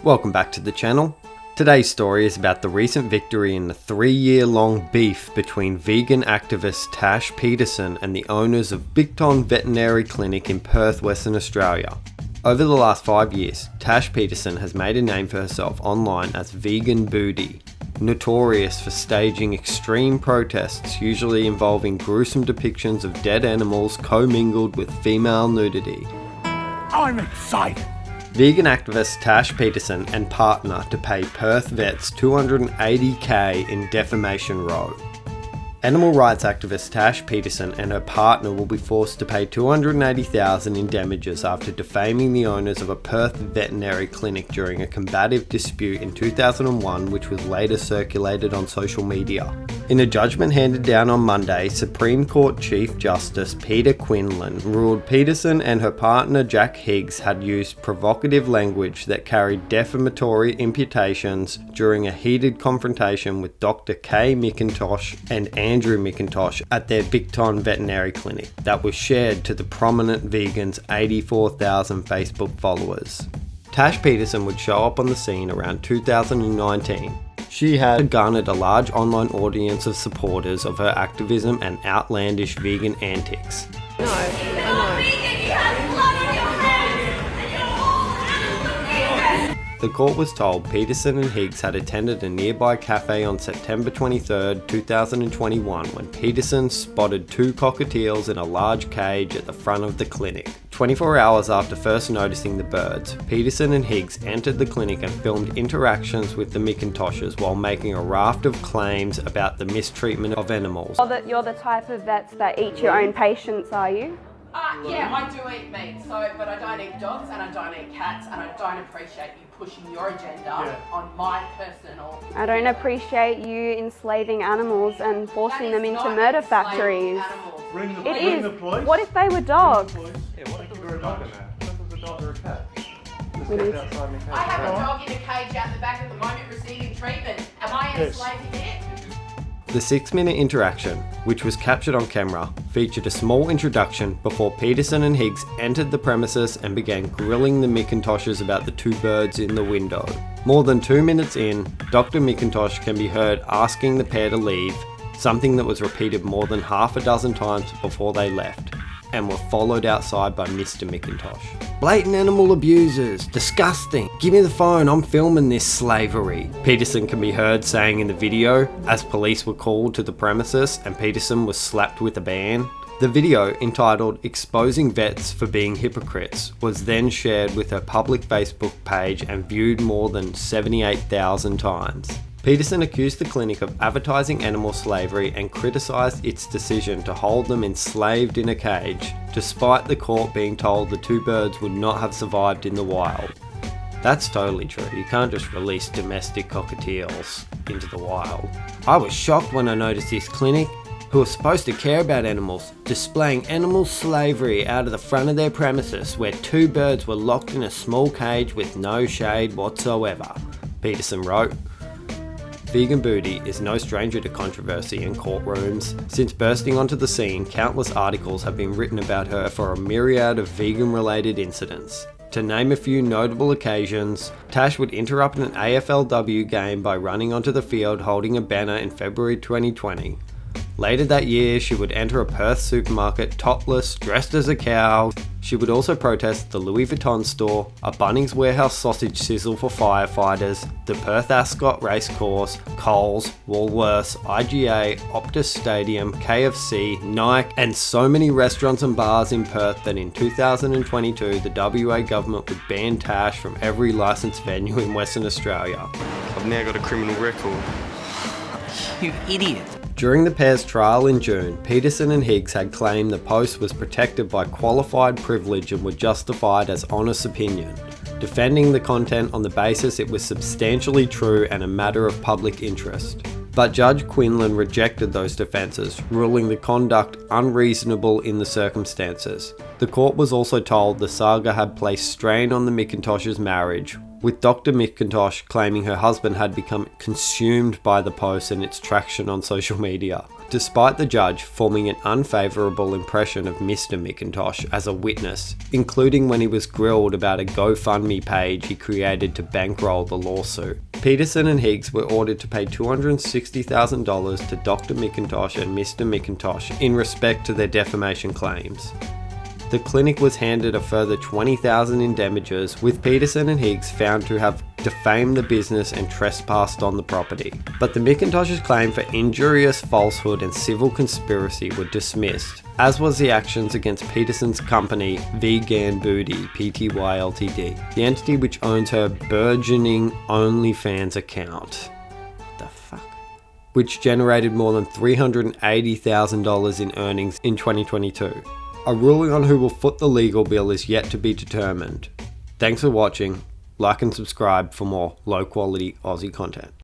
Welcome back to the channel. Today's story is about the recent victory in the 3-year-long beef between vegan activist Tash Peterson and the owners of Bicton Veterinary Clinic in Perth, Western Australia. Over the last 5 years, Tash Peterson has made a name for herself online as Vgan Booty, notorious for staging extreme protests usually involving gruesome depictions of dead animals commingled with female nudity. I'm excited! Vegan activist Tash Peterson and partner to pay Perth vets $280,000 in defamation row. Animal rights activist Tash Peterson and her partner will be forced to pay $280,000 in damages after defaming the owners of a Perth veterinary clinic during a combative dispute in 2001, which was later circulated on social media. In a judgment handed down on Monday, Supreme Court Chief Justice Peter Quinlan ruled Peterson and her partner Jack Higgs had used provocative language that carried defamatory imputations during a heated confrontation with Dr. Kay McIntosh and Andrew McIntosh at their Bicton Veterinary Clinic that was shared to the prominent vegan's 84,000 Facebook followers. Tash Peterson would show up on the scene around 2019. She had garnered a large online audience of supporters of her activism and outlandish vegan antics. The court was told Peterson and Higgs had attended a nearby cafe on September 23, 2021 when Peterson spotted 2 cockatiels in a large cage at the front of the clinic. 24 hours after first noticing the birds, Peterson and Higgs entered the clinic and filmed interactions with the McIntoshes while making a raft of claims about the mistreatment of animals. You're the type of vets that eat your own patients, are you? Yeah, I do eat meat, but I don't eat dogs and I don't eat cats, and I don't appreciate you pushing your agenda on my personal... I don't appreciate you enslaving animals and forcing them into murder factories. Ring the police. What if they were dogs? Yeah, what if there were a dog in there? What if there's a dog or a cat? I have a dog in a cage out the back at the moment receiving treatment. Am I enslaving it? The 6-minute interaction, which was captured on camera, featured a small introduction before Peterson and Higgs entered the premises and began grilling the McIntoshes about the 2 birds in the window. More than 2 minutes in, Dr. McIntosh can be heard asking the pair to leave, something that was repeated more than half a dozen times before they left, and were followed outside by Mr. McIntosh. Blatant animal abusers, disgusting, give me the phone, I'm filming this slavery, Peterson can be heard saying in the video as police were called to the premises and Peterson was slapped with a ban. The video, entitled "Exposing Vets for Being Hypocrites," was then shared with her public Facebook page and viewed more than 78,000 times. Peterson accused the clinic of advertising animal slavery and criticised its decision to hold them enslaved in a cage, despite the court being told the 2 birds would not have survived in the wild. That's totally true, you can't just release domestic cockatiels into the wild. I was shocked when I noticed this clinic, who are supposed to care about animals, displaying animal slavery out of the front of their premises where 2 birds were locked in a small cage with no shade whatsoever, Peterson wrote. Vgan Booty is no stranger to controversy in courtrooms. Since bursting onto the scene, countless articles have been written about her for a myriad of vegan-related incidents. To name a few notable occasions, Tash would interrupt an AFLW game by running onto the field holding a banner in February 2020. Later that year, she would enter a Perth supermarket topless, dressed as a cow. She would also protest the Louis Vuitton store, a Bunnings Warehouse sausage sizzle for firefighters, the Perth Ascot Racecourse, Coles, Woolworths, IGA, Optus Stadium, KFC, Nike, and so many restaurants and bars in Perth that in 2022 the WA government would ban Tash from every licensed venue in Western Australia. I've now got a criminal record. You idiot. During the pair's trial in June, Peterson and Higgs had claimed the post was protected by qualified privilege and were justified as honest opinion, defending the content on the basis it was substantially true and a matter of public interest. But Judge Quinlan rejected those defences, ruling the conduct unreasonable in the circumstances. The court was also told the saga had placed strain on the McIntoshes' marriage, with Dr. McIntosh claiming her husband had become consumed by the post and its traction on social media, despite the judge forming an unfavourable impression of Mr. McIntosh as a witness, including when he was grilled about a GoFundMe page he created to bankroll the lawsuit. Peterson and Higgs were ordered to pay $260,000 to Dr. McIntosh and Mr. McIntosh in respect to their defamation claims. The clinic was handed a further $20,000 in damages, with Peterson and Higgs found to have defamed the business and trespassed on the property. But the McIntoshes' claim for injurious falsehood and civil conspiracy were dismissed, as was the actions against Peterson's company Vgan Booty Pty Ltd, the entity which owns her burgeoning OnlyFans account. What the fuck? Which generated more than $380,000 in earnings in 2022. A ruling on who will foot the legal bill is yet to be determined. Thanks for watching. Like and subscribe for more low quality Aussie content.